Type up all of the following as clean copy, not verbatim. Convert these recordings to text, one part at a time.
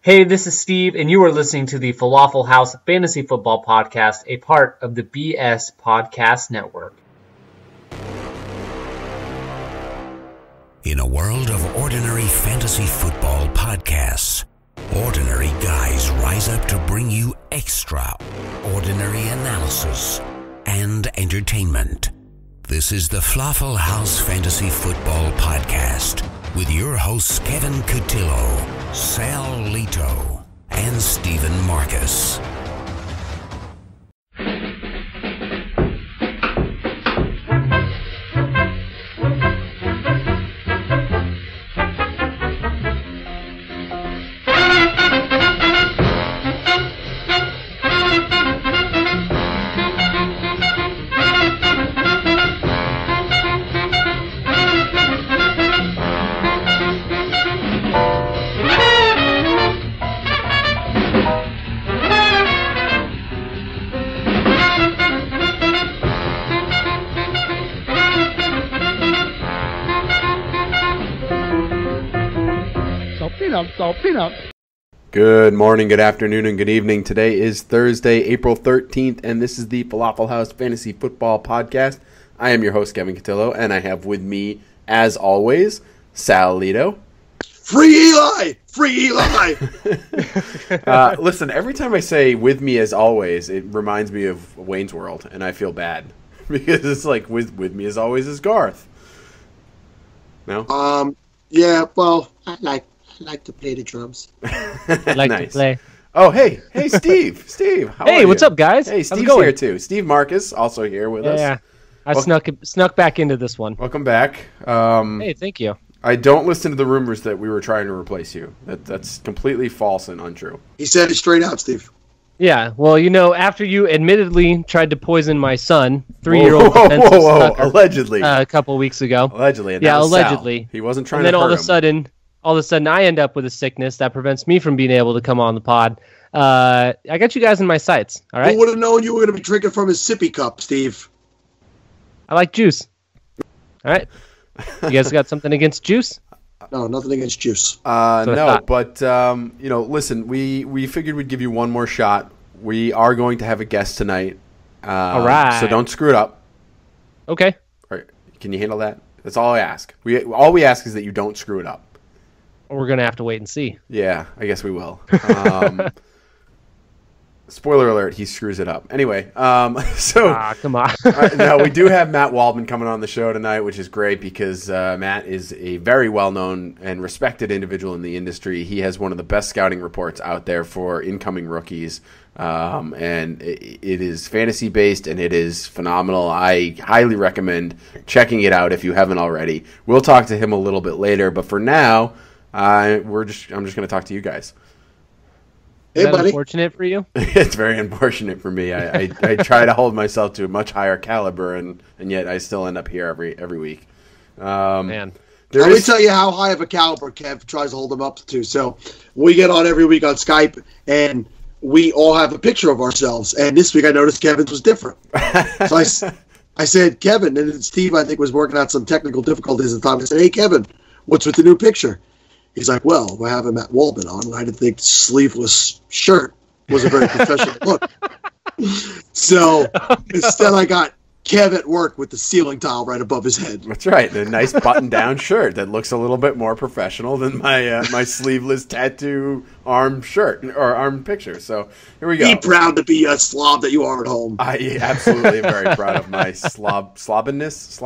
Hey, this is Steve, and you are listening to the Falafel House Fantasy Football Podcast, a part of the BS Podcast Network. In a world of ordinary fantasy football podcasts, ordinary guys rise up to bring you extraordinary analysis and entertainment. This is the Falafel House Fantasy Football Podcast with your hosts Kevin Cotillo, Sal Lito, and Stephen Marcus. Good morning, good afternoon, and good evening. Today is Thursday, April 13th, and this is the Falafel House Fantasy Football Podcast. I am your host, Kevin Cotillo, and I have with me, as always, Sal Lito. Free Eli! Free Eli! Listen, every time I say with me as always, it reminds me of Wayne's World, and I feel bad. Because it's like, with me as always is Garth. No? Yeah, well, I like to play the drums. I like to play. Oh, hey, Steve. Steve, how are you? Hey, what's up, guys? Hey, Steve's here, too. Steve Marcus, also here with us. Yeah, I snuck back into this one. Welcome back. Hey, thank you. I don't listen to the rumors that we were trying to replace you. That's completely false and untrue. He said it straight out, Steve. Yeah, well, after you admittedly tried to poison my son, 3-year-old defensive sucker, allegedly, a couple weeks ago. Allegedly, and yeah, allegedly. Sal. He wasn't trying to hurt him. And then all of a sudden, I end up with a sickness that prevents me from being able to come on the pod. I got you guys in my sights, all right? Who would have known you were going to be drinking from his sippy cup, Steve? I like juice. All right? You guys got something against juice? No, nothing against juice. No, but, listen, we figured we'd give you one more shot. We are going to have a guest tonight. All right. So don't screw it up. Okay. All right. Can you handle that? That's all I ask. All we ask is that you don't screw it up. We're going to have to wait and see. Yeah, I guess we will. Spoiler alert, he screws it up. Anyway, come on. No, we do have Matt Waldman coming on the show tonight, which is great because Matt is a very well-known and respected individual in the industry. He has one of the best scouting reports out there for incoming rookies, and it is fantasy-based, and it is phenomenal. I highly recommend checking it out if you haven't already. We'll talk to him a little bit later, but for now, I'm just going to talk to you guys. Is that unfortunate for you? It's very unfortunate for me. I try to hold myself to a much higher caliber, and yet I still end up here every week. Man. Let me tell you how high of a caliber Kev tries to hold him up to. So we get on every week on Skype, and we all have a picture of ourselves. And this week I noticed Kevin's was different. So I said, Kevin, and Steve, I think, was working out some technical difficulties at the time. I said, hey, Kevin, what's with the new picture? He's like, well, we're having Matt Waldman on, and I didn't think sleeveless shirt was a very professional look. So instead I got Kev at work with the ceiling tile right above his head. That's right. A nice button-down shirt that looks a little bit more professional than my my sleeveless tattoo arm shirt or arm picture. So here we go. Be proud to be a slob that you are at home. I absolutely am very proud of my slobbiness.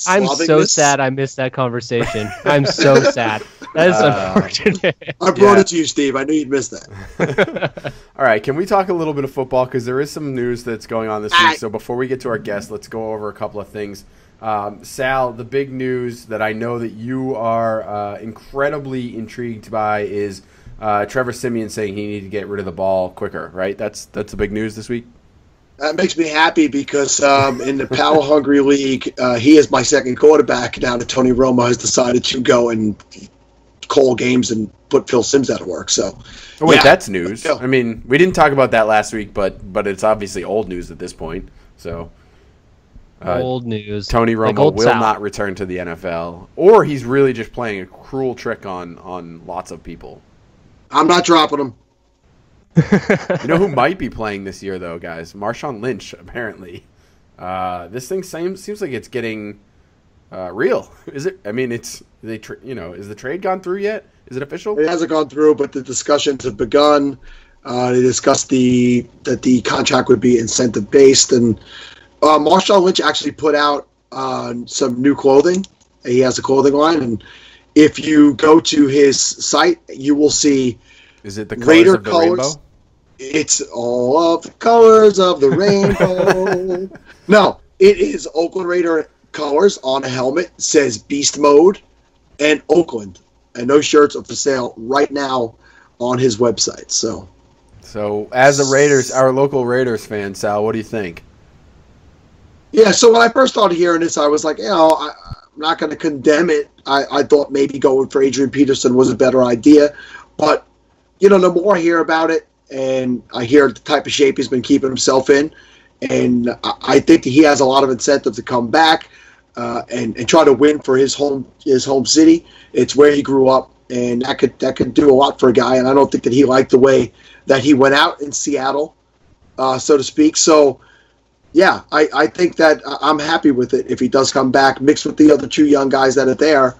I'm so sad I missed that conversation. I'm so sad. That is unfortunate. I brought it to you, Steve. I knew you'd miss that. All right, can we talk a little bit of football? Because there is some news that's going on this week. So before we get to our guest, let's go over a couple of things. Sal, the big news that I know that you are incredibly intrigued by is Trevor Siemian saying he needed to get rid of the ball quicker, right? That's the big news this week? That makes me happy because in the Power Hungry League, he is my second quarterback now that Tony Romo has decided to go and call games and put Phil Simms out of work. So, that's news. I mean, we didn't talk about that last week, but it's obviously old news at this point. So, old news. Tony Romo will not return to the NFL, or he's really just playing a cruel trick on lots of people. I'm not dropping him. You know who might be playing this year, though, guys? Marshawn Lynch, apparently. This thing seems like it's getting real. Is it? I mean, is the trade gone through yet? Is it official? It hasn't gone through, but the discussions have begun. They discussed that the contract would be incentive based, and Marshawn Lynch actually put out some new clothing. He has a clothing line, and if you go to his site, you will see. Is it the colors Raider of the colors. rainbow? It's all of the colors of the rainbow. No, it is Oakland Raider colors on a helmet. It says Beast Mode and Oakland. And those shirts are for sale right now on his website. So as our local Raiders fan, Sal, what do you think? Yeah, so when I first started hearing this, I was like, I'm not going to condemn it. I thought maybe going for Adrian Peterson was a better idea. But, the more I hear about it, and I hear the type of shape he's been keeping himself in, and I think that he has a lot of incentive to come back and try to win for his home city. It's where he grew up, and that could do a lot for a guy. And I don't think that he liked the way that he went out in Seattle, so to speak. So, yeah, I think that I'm happy with it if he does come back, mixed with the other two young guys that are there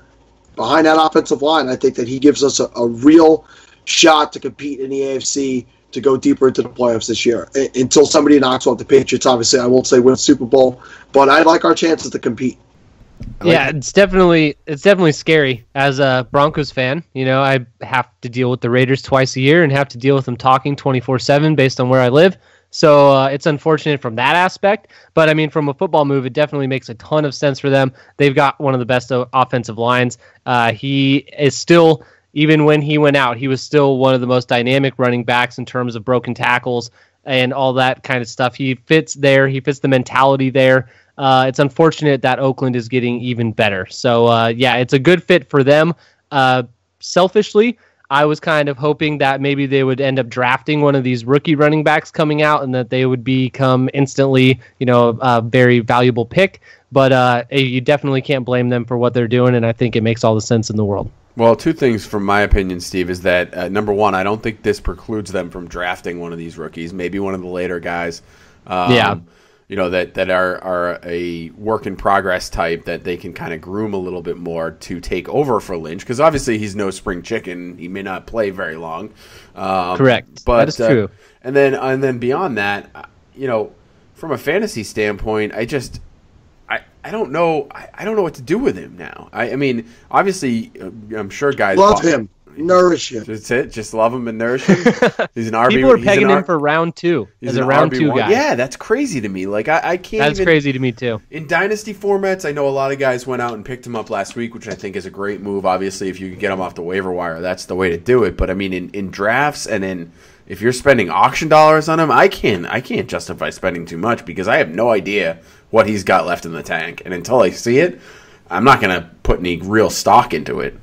behind that offensive line. I think that he gives us a real shot to compete in the AFC to go deeper into the playoffs this year. Until somebody knocks off the Patriots, obviously, I won't say win Super Bowl, but I like our chances to compete. It's definitely scary as a Broncos fan. I have to deal with the Raiders twice a year and have to deal with them talking 24/7 based on where I live. So it's unfortunate from that aspect. But, I mean, from a football move, it definitely makes a ton of sense for them. They've got one of the best offensive lines. He is still, even when he went out, he was still one of the most dynamic running backs in terms of broken tackles and all that kind of stuff. He fits there. He fits the mentality there. It's unfortunate that Oakland is getting even better. So, it's a good fit for them. Selfishly, I was kind of hoping that maybe they would end up drafting one of these rookie running backs coming out and that they would become instantly, a very valuable pick. But you definitely can't blame them for what they're doing, and I think it makes all the sense in the world. Well, two things from my opinion, Steve, is that, number one, I don't think this precludes them from drafting one of these rookies, maybe one of the later guys. That are a work in progress type that they can kind of groom a little bit more to take over for Lynch, because obviously he's no spring chicken. He may not play very long. Correct. But, that is true. And then beyond that, from a fantasy standpoint, I don't know. I don't know what to do with him now. I mean, obviously, I'm sure guys love him. Nourish him. That's it. Just love him and nourish him. He's an RB. People are pegging him for round 2 as a round 2 guy. Yeah, that's crazy to me. Like I can't. That's crazy to me too. In dynasty formats, I know a lot of guys went out and picked him up last week, which I think is a great move. Obviously, if you could get him off the waiver wire, that's the way to do it. But I mean, in drafts and if you're spending auction dollars on him, I can't justify spending too much because I have no idea what he's got left in the tank, and until I see it, I'm not going to put any real stock into it.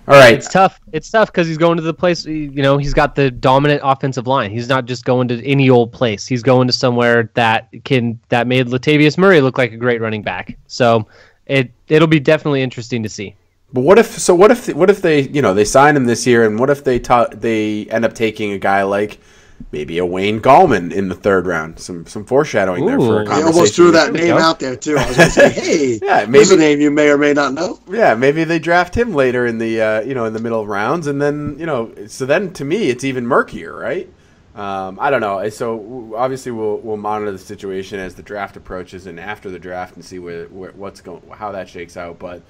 All right. It's tough. It's tough because he's going to the place, he's got the dominant offensive line. He's not just going to any old place. He's going to somewhere that made Latavius Murray look like a great running back. So it'll be definitely interesting to see. But what if they they sign him this year, and what if they end up taking a guy like maybe a Wayne Gallman in the 3rd round? Some foreshadowing there for a conversation. I almost threw that name out there too. I was going to say, hey, there's a name you may or may not know. Yeah, maybe they draft him later in the in the middle of rounds, and then so then to me it's even murkier, right? I don't know. So obviously we'll monitor the situation as the draft approaches and after the draft and see how that shakes out. But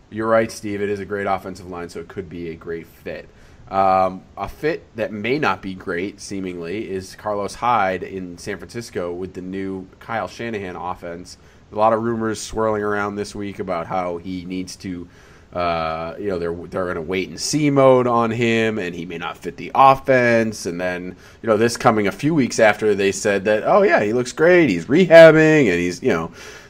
you're right, Steve. It is a great offensive line, so it could be a great fit. A fit that may not be great, seemingly, is Carlos Hyde in San Francisco with the new Kyle Shanahan offense. A lot of rumors swirling around this week about how he needs to, they're in a wait and see mode on him, and he may not fit the offense. And then, this coming a few weeks after they said that, oh yeah, he looks great, he's rehabbing, and he's,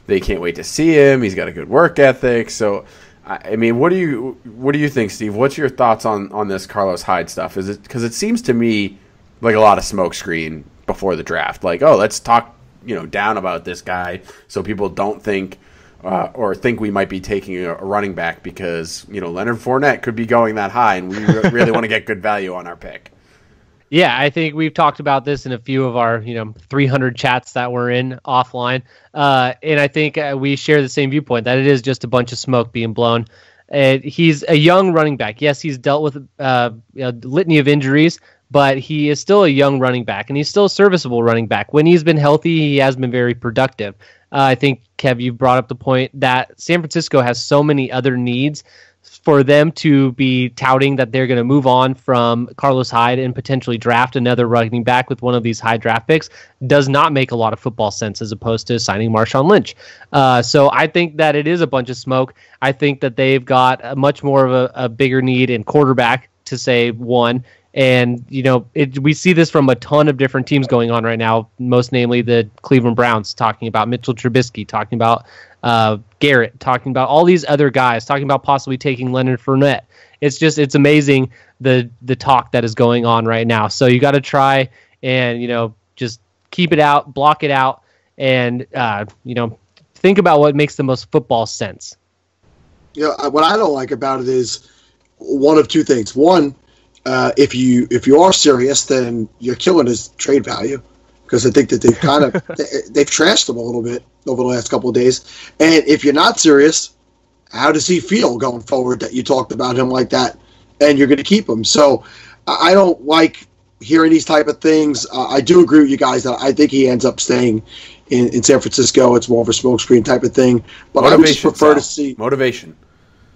they can't wait to see him. He's got a good work ethic. So, I mean, what do you think, Steve? What's your thoughts on this Carlos Hyde stuff? Is it because it seems to me like a lot of smokescreen before the draft? Like, oh, let's talk, down about this guy so people don't think, or think we might be taking a running back because, Leonard Fournette could be going that high, and we really want to get good value on our pick. Yeah, I think we've talked about this in a few of our, 300 chats that we're in offline. And I think we share the same viewpoint that it is just a bunch of smoke being blown. He's a young running back. Yes, he's dealt with a litany of injuries, but he is still a young running back, and he's still a serviceable running back. When he's been healthy, he has been very productive. I think, Kev, you brought up the point that San Francisco has so many other needs. For them to be touting that they're going to move on from Carlos Hyde and potentially draft another running back with one of these high draft picks does not make a lot of football sense as opposed to signing Marshawn Lynch. So I think that it is a bunch of smoke. I think that they've got a much more of a bigger need in quarterback, to say one. And, we see this from a ton of different teams going on right now, most namely the Cleveland Browns, talking about Mitchell Trubisky, talking about Garrett, talking about all these other guys, talking about possibly taking Leonard Fournette. It's amazing the talk that is going on right now. So you got to try and, just keep it out, block it out, and, think about what makes the most football sense. What I don't like about it is one of two things. One, if you are serious, then you're killing his trade value, because I think that they've kind of they've trashed him a little bit over the last couple of days. And if you're not serious, how does he feel going forward that you talked about him like that and you're going to keep him? So I don't like hearing these type of things. I do agree with you guys that I think he ends up staying in San Francisco. It's more of a smokescreen type of thing. But motivation, I would just prefer to see motivation.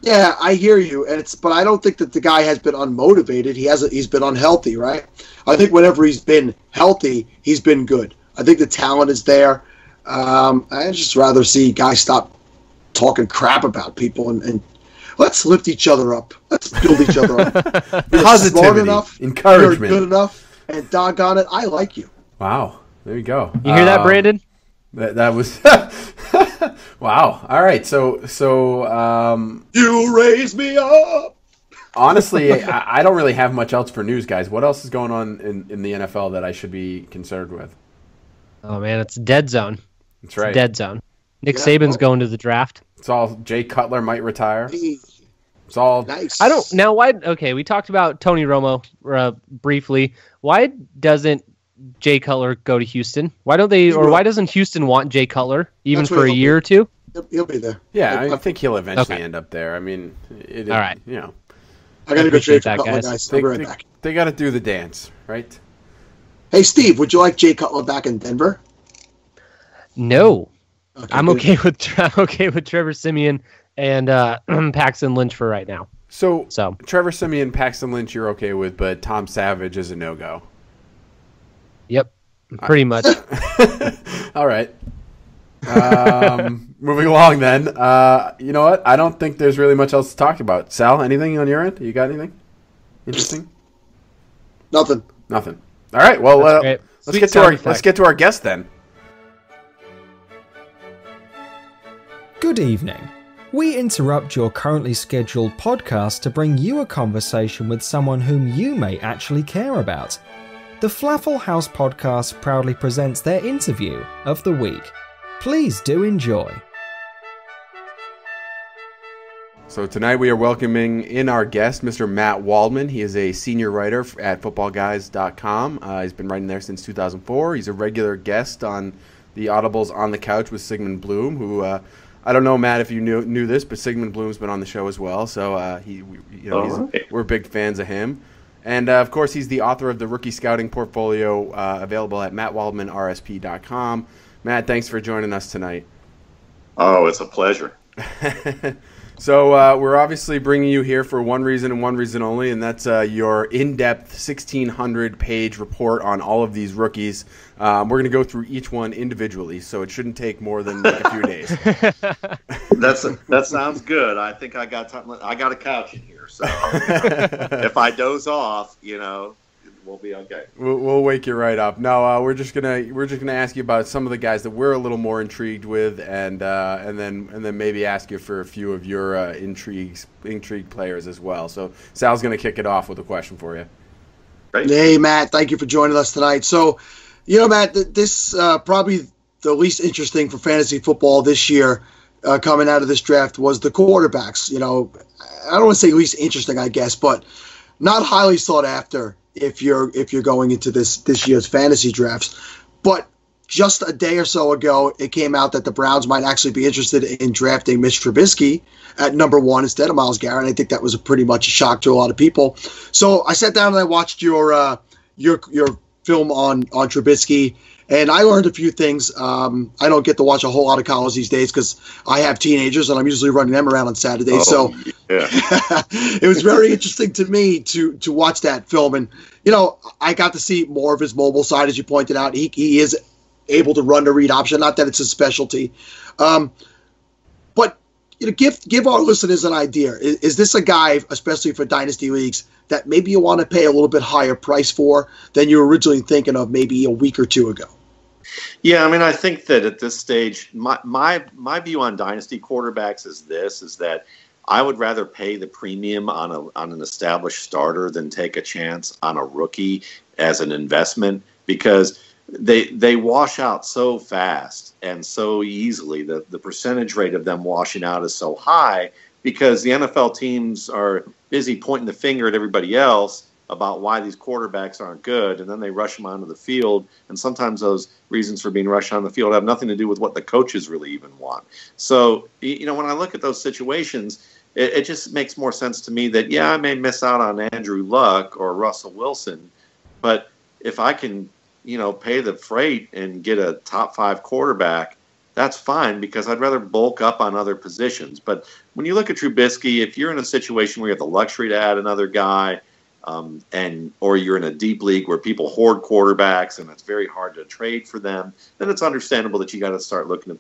Yeah, I hear you, but I don't think that the guy has been unmotivated. He's been unhealthy, right? I think whenever he's been healthy, he's been good. I think the talent is there. I just rather see guys stop talking crap about people and let's lift each other up. Let's build each other up. You're Positivity, smart enough, encouragement, you're good enough, and doggone it, I like you. Wow, there you go. You hear that, Brandon? That was wow. All right, so you raise me up. Honestly, I don't really have much else for news, guys. What else is going on in the NFL that I should be concerned with? Oh man, it's dead zone. That's right, dead zone. Nick Saban's going to the draft. It's all Jay Cutler might retire. It's all nice. I don't now. Why? Okay, we talked about Tony Romo briefly. Why doesn't Jay Cutler go to Houston? Why don't they? Or why doesn't Houston want Jay Cutler even for a year or two? He'll be there. Yeah, I think he'll eventually end up there. I mean, all right. I got to go trade for that, Cutler, guys. guys. I'll be right back. They got to do the dance, right? Hey, Steve, would you like Jay Cutler back in Denver? No. Okay, I'm okay with Trevor Siemian and Paxton Lynch for right now. So Trevor Siemian, Paxton Lynch, you're okay with, but Tom Savage is a no-go. Yep, pretty much. All right. Moving along then. You know what? I don't think there's really much else to talk about. Sal, anything on your end? You got anything interesting? Nothing. All right. Well, let's get to our guest then. Good evening. We interrupt your currently scheduled podcast to bring you a conversation with someone whom you may actually care about. The Flaffle House podcast proudly presents their interview of the week. Please do enjoy. So tonight we are welcoming in our guest, Mr. Matt Waldman. He is a senior writer at footballguys.com. He's been writing there since 2004. He's a regular guest on the Audibles On the Couch with Sigmund Bloom, who I don't know, Matt, if you knew this, but Sigmund Bloom's been on the show as well. So we're big fans of him. And, of course, he's the author of the Rookie Scouting Portfolio, available at mattwaldmanrsp.com. Matt, thanks for joining us tonight. Oh, it's a pleasure. So we're obviously bringing you here for one reason and one reason only, and that's your in-depth 1,600-page report on all of these rookies. We're going to go through each one individually, so it shouldn't take more than a few days. That sounds good. I think I got a couch in here, so if I doze off, we'll be okay. We'll wake you right up. No, we're just gonna ask you about some of the guys that we're a little more intrigued with, and then maybe ask you for a few of your intrigue players as well. So Sal's gonna kick it off with a question for you. Great. Hey Matt, thank you for joining us tonight. So, Matt, this probably the least interesting for fantasy football this year. coming out of this draft was the quarterbacks. You know, I don't want to say least interesting, I guess, but not highly sought after if you're going into this year's fantasy drafts. But just a day or so ago, it came out that the Browns might actually be interested in drafting Mitch Trubisky at number 1 instead of Myles Garrett. I think that was pretty much a shock to a lot of people. So I sat down and I watched your film on Trubisky, and I learned a few things. I don't get to watch a whole lot of college these days because I have teenagers and I'm usually running them around on Saturdays. So it was very interesting to me to watch that film. And, you know, I got to see more of his mobile side, as you pointed out. He is able to run the read option, not that it's his specialty. But you know, give our listeners an idea. Is this a guy, especially for dynasty leagues, that maybe you want to pay a little bit higher price for than you were originally thinking of maybe a week or two ago? Yeah, I mean, I think that at this stage, my view on dynasty quarterbacks is that I would rather pay the premium on an established starter than take a chance on a rookie as an investment, because they wash out so fast and so easily. The percentage rate of them washing out is so high because the NFL teams are busy pointing the finger at everybody else about why these quarterbacks aren't good, and then they rush them onto the field, and sometimes those reasons for being rushed on the field have nothing to do with what the coaches really even want. So, you know, when I look at those situations, it just makes more sense to me that, yeah, I may miss out on Andrew Luck or Russell Wilson, but if I can, you know, pay the freight and get a top 5 quarterback, that's fine, because I'd rather bulk up on other positions. But when you look at Trubisky, if you're in a situation where you have the luxury to add another guy, or you're in a deep league where people hoard quarterbacks and it's very hard to trade for them, then it's understandable that you got to start looking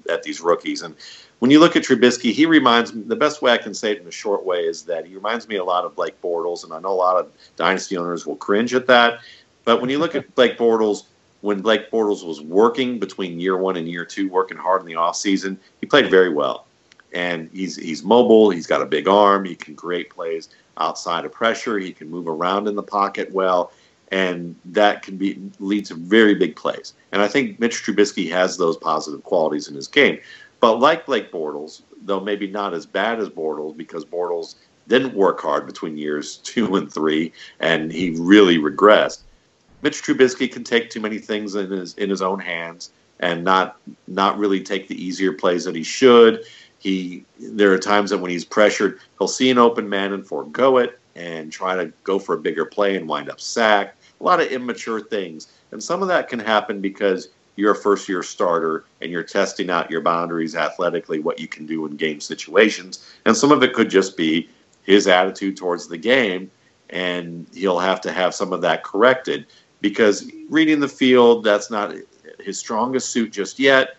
at these rookies. And when you look at Trubisky, he reminds me, the best way I can say it in a short way is that he reminds me a lot of Blake Bortles, and I know a lot of dynasty owners will cringe at that. But when you look at Blake Bortles, when Blake Bortles was working between year 1 and year 2, working hard in the offseason, he played very well. And he's mobile, he's got a big arm, he can create plays outside of pressure, he can move around in the pocket well, and that can lead to very big plays. And I think Mitch Trubisky has those positive qualities in his game. But like Blake Bortles, though maybe not as bad as Bortles, because Bortles didn't work hard between years 2 and 3, and he really regressed, Mitch Trubisky can take too many things in his own hands and not really take the easier plays that he should. There are times that when he's pressured, he'll see an open man and forego it and try to go for a bigger play and wind up sacked. A lot of immature things. And some of that can happen because you're a first-year starter and you're testing out your boundaries athletically, what you can do in game situations. And some of it could just be his attitude towards the game, and he'll have to have some of that corrected, because reading the field, that's not his strongest suit just yet,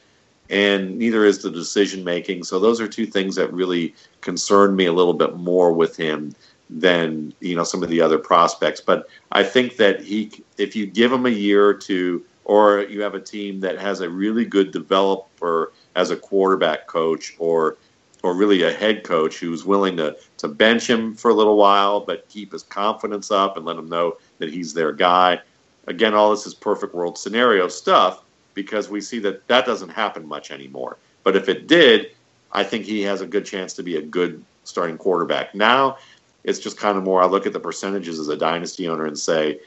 and neither is the decision-making. So those are two things that really concern me a little bit more with him than, you know, some of the other prospects. But I think that if you give him a year or two, or you have a team that has a really good developer as a quarterback coach, or really a head coach who's willing to bench him for a little while but keep his confidence up and let him know that he's their guy. Again, all this is perfect world scenario stuff, because we see that doesn't happen much anymore. But if it did, I think he has a good chance to be a good starting quarterback. Now, it's just kind of more, I look at the percentages as a dynasty owner and say,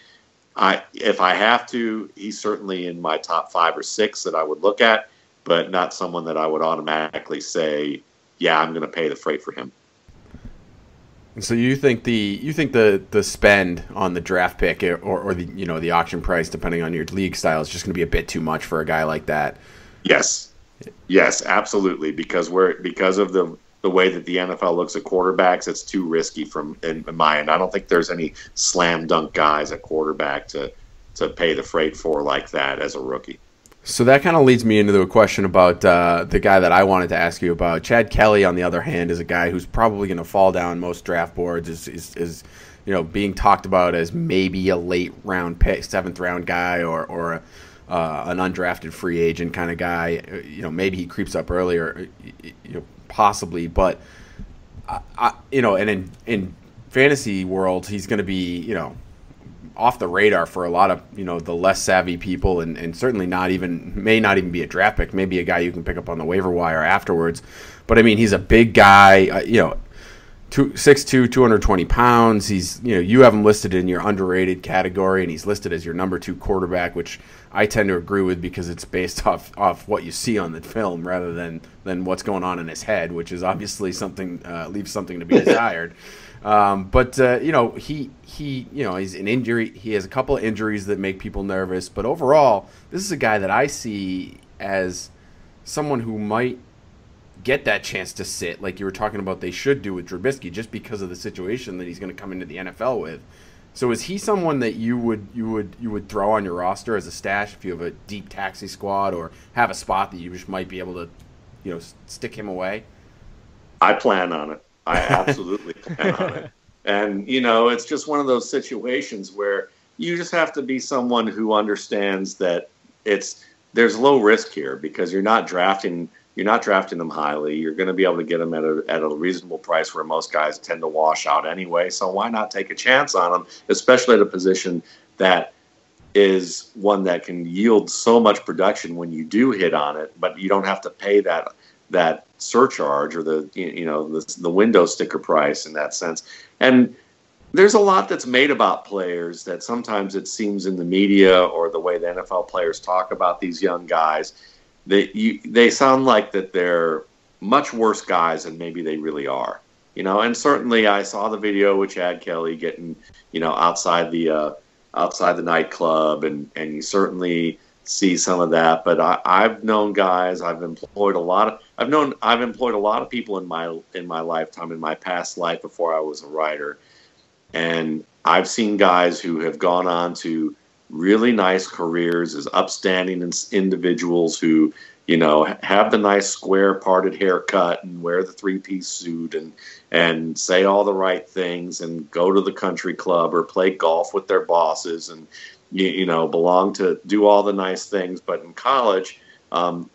if I have to, he's certainly in my top 5 or 6 that I would look at, but not someone that I would automatically say, yeah, I'm going to pay the freight for him. So you think the spend on the draft pick or the, you know, the auction price, depending on your league style, is just going to be a bit too much for a guy like that? Yes, absolutely. Because of the way that the NFL looks at quarterbacks, it's too risky in my end. I don't think there's any slam dunk guys at quarterback to pay the freight for like that as a rookie. So that kind of leads me into a question about the guy that I wanted to ask you about. Chad Kelly, on the other hand, is a guy who's probably going to fall down most draft boards. Is you know, being talked about as maybe a late round pick, 7th round guy, or an undrafted free agent kind of guy. You know, maybe he creeps up earlier, you know, possibly. But you know, and in fantasy world, he's going to be, you know, off the radar for a lot of, the less savvy people, and certainly may not even be a draft pick, maybe a guy you can pick up on the waiver wire afterwards. But I mean, he's a big guy, 6'2", 220 pounds. He's, you have him listed in your underrated category, and he's listed as your number 2 quarterback, which I tend to agree with because it's based off what you see on the film rather than what's going on in his head, which is obviously something leaves something to be desired. He's an injury. He has a couple of injuries that make people nervous, but overall, this is a guy that I see as someone who might get that chance to sit, like you were talking about they should do with Trubisky, just because of the situation that he's going to come into the NFL with. So is he someone that you would throw on your roster as a stash if you have a deep taxi squad or have a spot that you just might be able to, stick him away? I plan on it. I absolutely plan on it. And, it's just one of those situations where you just have to be someone who understands that there's low risk here because you're not drafting them highly. You're going to be able to get them at a reasonable price where most guys tend to wash out anyway. So why not take a chance on them, especially at a position that is one that can yield so much production when you do hit on it, but you don't have to pay that surcharge or the window sticker price in that sense. And there's a lot that's made about players that sometimes it seems in the media or the way the NFL players talk about these young guys, they sound like that they're much worse guys than maybe they really are. And certainly I saw the video with Chad Kelly getting, outside the nightclub, and you certainly see some of that. But I've known guys. I've employed a lot of people in my lifetime, in my past life before I was a writer, and I've seen guys who have gone on to really nice careers as upstanding individuals who, have the nice square parted haircut and wear the 3-piece suit and say all the right things and go to the country club or play golf with their bosses and, belong to do all the nice things. But in college,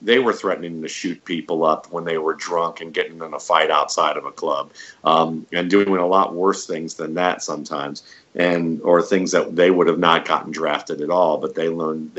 they were threatening to shoot people up when they were drunk and getting in a fight outside of a club, and doing a lot worse things than that sometimes, or things that they would have not gotten drafted at all, but they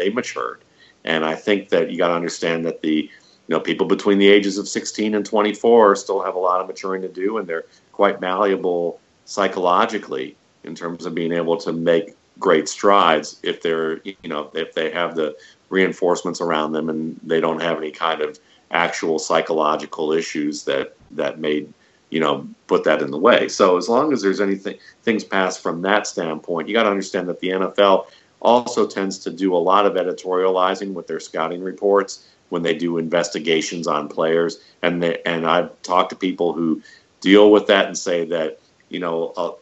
matured. And I think that you got to understand that people between the ages of 16 and 24 still have a lot of maturing to do, and they're quite malleable psychologically in terms of being able to make great strides if they have the reinforcements around them and they don't have any kind of actual psychological issues that may put that in the way. So as long as there's things passed from that standpoint, you got to understand that the NFL also tends to do a lot of editorializing with their scouting reports when they do investigations on players, and I've talked to people who deal with that and say that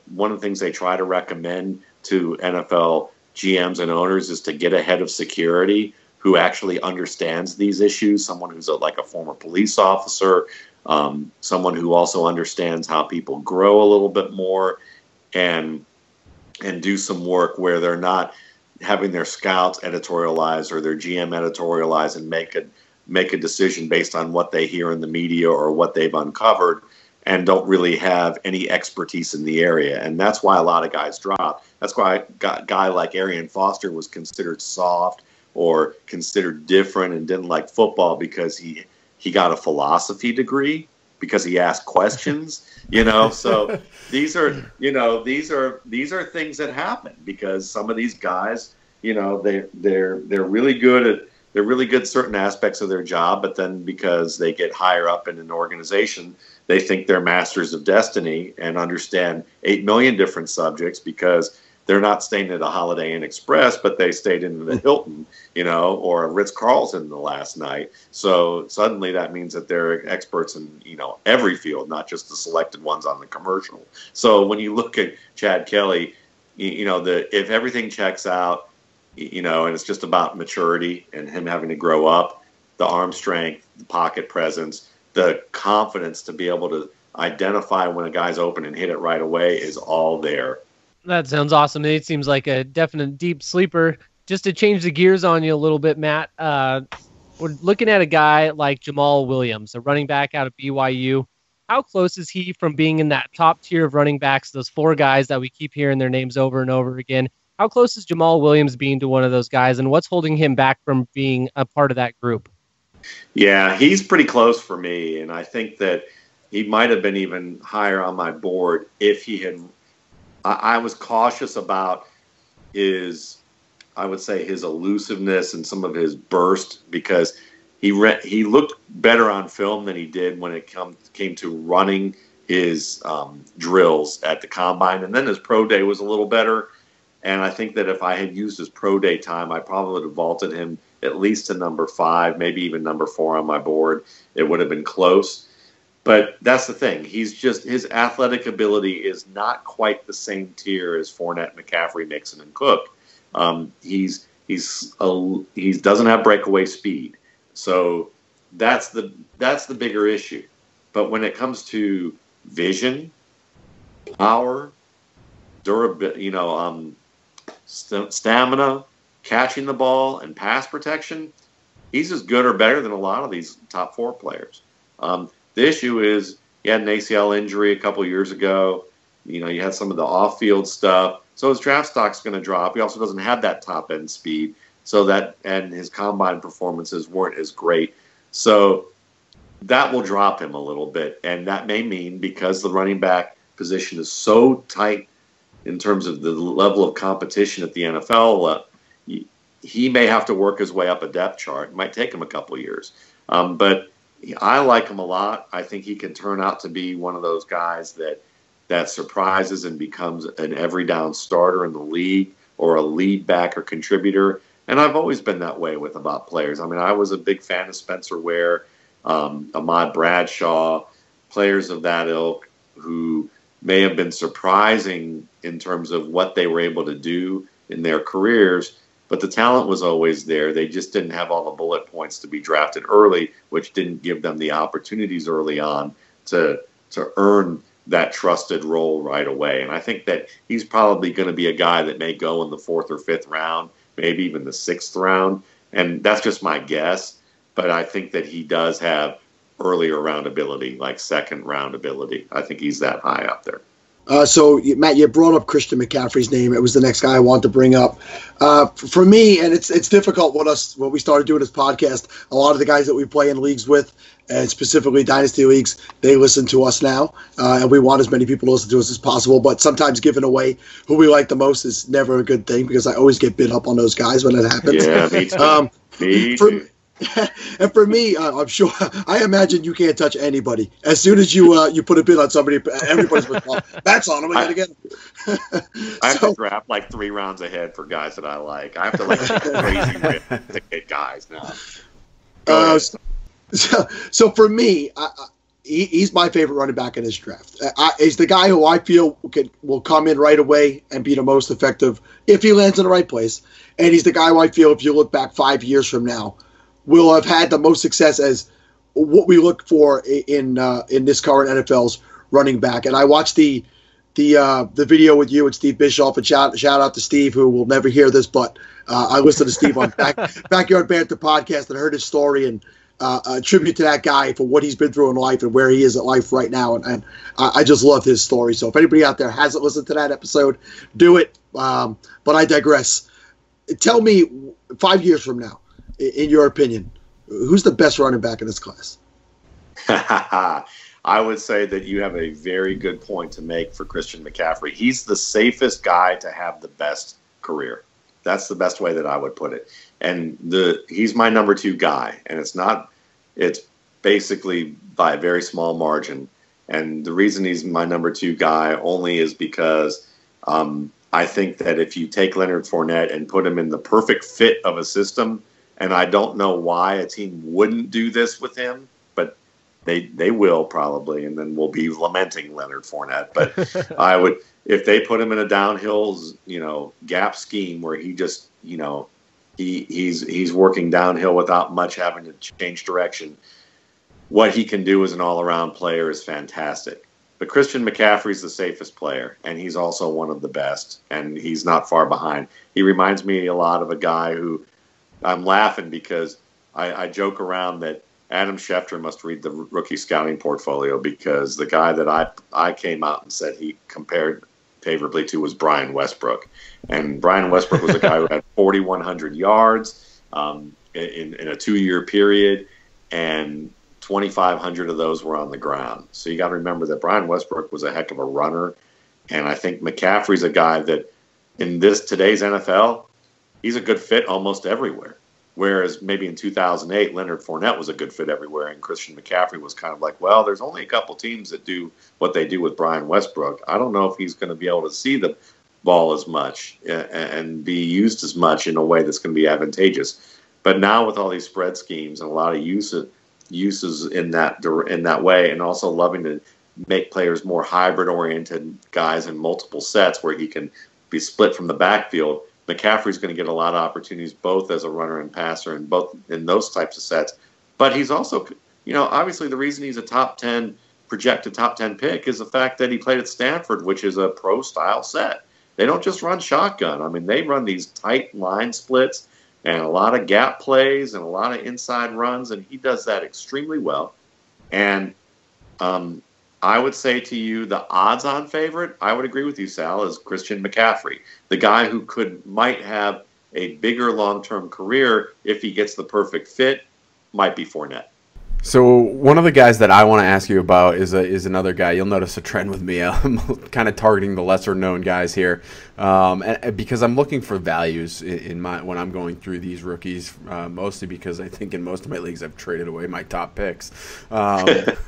one of the things they try to recommend to NFL GMs and owners is to get a head of security who actually understands these issues, someone who's like a former police officer, someone who also understands how people grow a little bit more, and do some work where they're not having their scouts editorialize or their GM editorialize and make a decision based on what they hear in the media or what they've uncovered, and don't really have any expertise in the area. And that's why a lot of guys drop. That's why a guy like Arian Foster was considered soft or considered different and didn't like football because he got a philosophy degree because he asked questions, So these are things that happen because some of these guys, they're really good at certain aspects of their job, but then because they get higher up in an organization, they think they're masters of destiny and understand 8 million different subjects because they're not staying at a Holiday Inn Express, but they stayed in the Hilton, or a Ritz-Carlton the last night. So suddenly that means that they're experts in, every field, not just the selected ones on the commercial. So when you look at Chad Kelly, if everything checks out, and it's just about maturity and him having to grow up, the arm strength, the pocket presence, the confidence to be able to identify when a guy's open and hit it right away is all there. That sounds awesome. It seems like a definite deep sleeper. Just to change the gears on you a little bit, Matt, we're looking at a guy like Jamaal Williams, a running back out of BYU. How close is he from being in that top tier of running backs, those 4 guys that we keep hearing their names over and over again? How close is Jamaal Williams being to one of those guys, and what's holding him back from being a part of that group? Yeah, he's pretty close for me, and I think that he might have been even higher on my board if he had. I was cautious about his elusiveness and some of his burst because he looked better on film than he did when it came to running his drills at the combine, and then his pro day was a little better. And I think that if I had used his pro day time, I probably would have vaulted him at least to number 5, maybe even number 4 on my board. It would have been close. But that's the thing. His athletic ability is not quite the same tier as Fournette, McCaffrey, Mixon, and Cook. He doesn't have breakaway speed. So that's the bigger issue. But when it comes to vision, power, durability, stamina, catching the ball, and pass protection, he's as good or better than a lot of these top 4 players. The issue is he had an ACL injury a couple years ago. You had some of the off-field stuff. So his draft stock's going to drop. He also doesn't have that top-end speed. And his combine performances weren't as great. So that will drop him a little bit. And that may mean because the running back position is so tight in terms of the level of competition at the NFL, he may have to work his way up a depth chart. It might take him a couple years. But I like him a lot. I think he can turn out to be one of those guys that surprises and becomes an every down starter in the league or a lead back or contributor. And I've always been that way about players. I mean, I was a big fan of Spencer Ware, Ahmad Bradshaw, players of that ilk who may have been surprising in terms of what they were able to do in their careers, but the talent was always there. They just didn't have all the bullet points to be drafted early, which didn't give them the opportunities early on to earn that trusted role right away. And I think that he's probably going to be a guy that may go in the 4th or 5th round, maybe even the 6th round. And that's just my guess. But I think that he does have earlier round ability, like 2nd round ability. I think he's that high up there. So, Matt, you brought up Christian McCaffrey's name. It was the next guy I wanted to bring up. For me, and it's difficult when we started doing this podcast, a lot of the guys that we play in leagues with, and specifically Dynasty leagues, they listen to us now. And we want as many people to listen to us as possible. But sometimes giving away who we like the most is never a good thing because I always get bit up on those guys when it happens. Yeah, me too. Me too. And for me, I'm sure, I imagine you can't touch anybody. As soon as you put a bid on somebody, everybody's like, well, that's on him. I got to get him. I have to draft like 3 rounds ahead for guys that I like. I have to take crazy risk to get guys now. So for me, he's my favorite running back in this draft. He's the guy who I feel will come in right away and be the most effective if he lands in the right place. And he's the guy who I feel, if you look back 5 years from now, will have had the most success as what we look for in this current NFL's running back. And I watched the video with you and Steve Bischoff, and shout out to Steve, who will never hear this, but I listened to Steve on Backyard Banter podcast and heard his story, and a tribute to that guy for what he's been through in life and where he is at life right now. And I just love his story. So if anybody out there hasn't listened to that episode, do it. But I digress. Tell me, 5 years from now, in your opinion, who's the best running back in this class? I would say that you have a very good point to make for Christian McCaffrey. He's the safest guy to have the best career. That's the best way that I would put it. And he's my number 2 guy, and it's basically by a very small margin. And the reason he's my number 2 guy only is because I think that if you take Leonard Fournette and put him in the perfect fit of a system, and I don't know why a team wouldn't do this with him, but they will probably, and then we'll be lamenting Leonard Fournette. But I would, if they put him in a downhill, gap scheme where he just, he's working downhill without much having to change direction, what he can do as an all-around player is fantastic. But Christian McCaffrey's the safest player, and he's also one of the best, and he's not far behind. He reminds me a lot of a guy who, I'm laughing because I joke around that Adam Schefter must read the rookie scouting portfolio, because the guy that I came out and said he compared favorably to was Brian Westbrook. And Brian Westbrook was a guy who had 4,100 yards in a 2-year period, and 2,500 of those were on the ground. So you got to remember that Brian Westbrook was a heck of a runner, and I think McCaffrey's a guy that in today's NFL, he's a good fit almost everywhere. Whereas maybe in 2008, Leonard Fournette was a good fit everywhere, and Christian McCaffrey was kind of like, well, there's only a couple teams that do what they do with Brian Westbrook. I don't know if he's going to be able to see the ball as much and be used as much in a way that's going to be advantageous. But now with all these spread schemes and a lot of uses in that way, and also loving to make players more hybrid-oriented guys in multiple sets where he can be split from the backfield, McCaffrey's going to get a lot of opportunities both as a runner and passer and both in those types of sets. But he's also, obviously the reason he's a projected top 10 pick is the fact that he played at Stanford, which is a pro-style set. They don't just run shotgun. I mean, they run these tight line splits and a lot of gap plays and a lot of inside runs, and he does that extremely well. And I would say to you, the odds-on favorite, I would agree with you, Sal, is Christian McCaffrey, the guy who might have a bigger long-term career if he gets the perfect fit, might be Fournette. So one of the guys that I want to ask you about is another guy. You'll notice a trend with me. I'm kind of targeting the lesser-known guys here, and because I'm looking for values when I'm going through these rookies. Mostly because I think in most of my leagues I've traded away my top picks.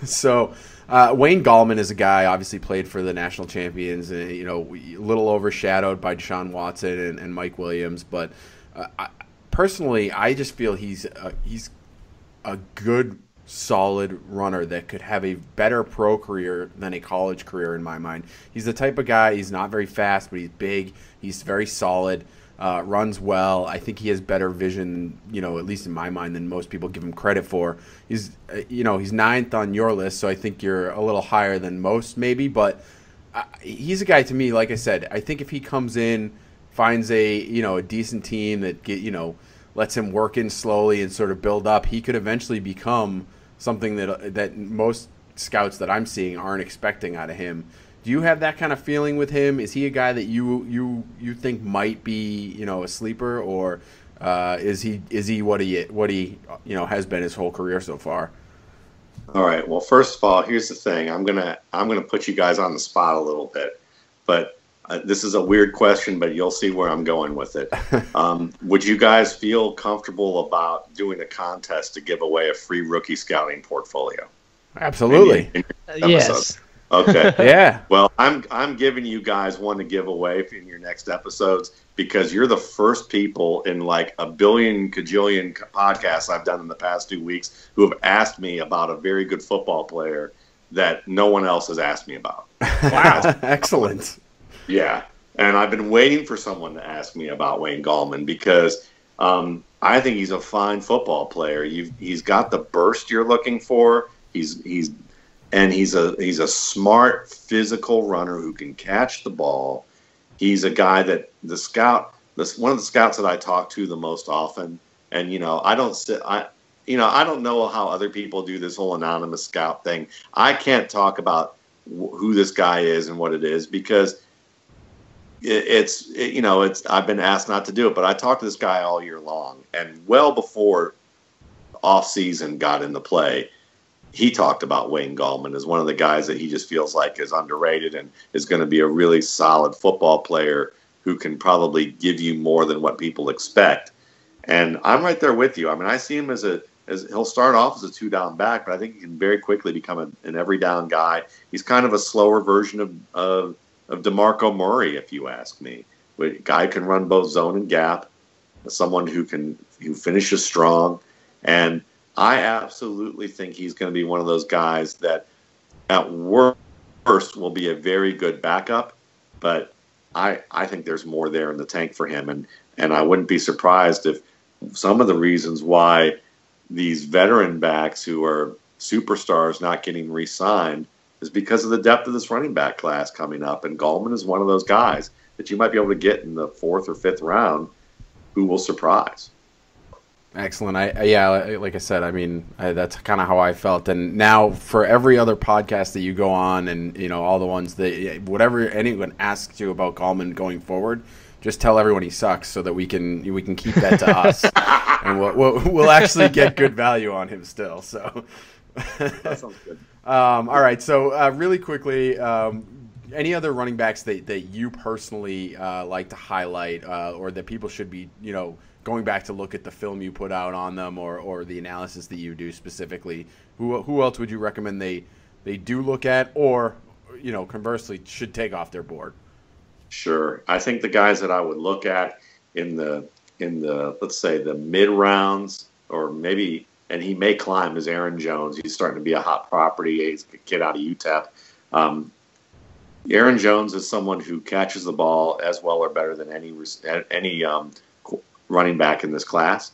So Wayne Gallman is a guy obviously played for the national champions. A little overshadowed by Deshaun Watson and Mike Williams, but personally, I just feel he's a good, solid runner that could have a better pro career than a college career in my mind. He's the type of guy, he's not very fast, but he's big, he's very solid, runs well. I think he has better vision, at least in my mind, than most people give him credit for. He's he's 9th on your list, so I think you're a little higher than most maybe, but he's a guy to me, like I said, I think if he comes in, finds a decent team that lets him work in slowly and sort of build up, he could eventually become something that most scouts that I'm seeing aren't expecting out of him. Do you have that kind of feeling with him? Is he a guy that you think might be a sleeper, or is he what he has been his whole career so far? All right. Well, first of all, here's the thing. I'm gonna put you guys on the spot a little bit, but this is a weird question, but you'll see where I'm going with it. Would you guys feel comfortable about doing a contest to give away a free rookie scouting portfolio? Absolutely. Yes. Okay. Yeah. Well, I'm giving you guys one to give away in your next episodes because you're the first people in like a billion cajillion podcasts I've done in the past 2 weeks who have asked me about a very good football player that no one else has asked me about. Wow. Excellent. Yeah, and I've been waiting for someone to ask me about Wayne Gallman because I think he's a fine football player. He's got the burst you're looking for. He's a smart physical runner who can catch the ball. He's a guy that one of the scouts that I talk to the most often, and I don't know how other people do this whole anonymous scout thing. I can't talk about who this guy is and what it is because I've been asked not to do it, but I talked to this guy all year long, and well before off season got into play, he talked about Wayne Gallman as one of the guys that he just feels like is underrated and is going to be a really solid football player who can probably give you more than what people expect. And I'm right there with you. I mean, I see him as he'll start off as a 2-down back, but I think he can very quickly become an every down guy. He's kind of a slower version of DeMarco Murray, if you ask me. A guy can run both zone and gap, someone who finishes strong, and I absolutely think he's going to be one of those guys that at worst will be a very good backup, but I think there's more there in the tank for him, and I wouldn't be surprised if some of the reasons why these veteran backs who are superstars not getting re-signed is because of the depth of this running back class coming up. And Gallman is one of those guys that you might be able to get in the 4th or 5th round who will surprise. Excellent. Like I said, I mean, that's kind of how I felt. And now for every other podcast that you go on, and all the ones that whatever anyone asks you about Gallman going forward, just tell everyone he sucks, so that we can keep that to us, and we'll actually get good value on him still. So that sounds good. All right. So really quickly, any other running backs that you personally like to highlight, or that people should be going back to look at the film you put out on them, or the analysis that you do specifically? Who else would you recommend they do look at, or conversely should take off their board? Sure. I think the guys that I would look at in the let's say the mid rounds, or maybe, and he may climb, is Aaron Jones. He's starting to be a hot property. He's a kid out of UTEP. Aaron Jones is someone who catches the ball as well or better than any running back in this class.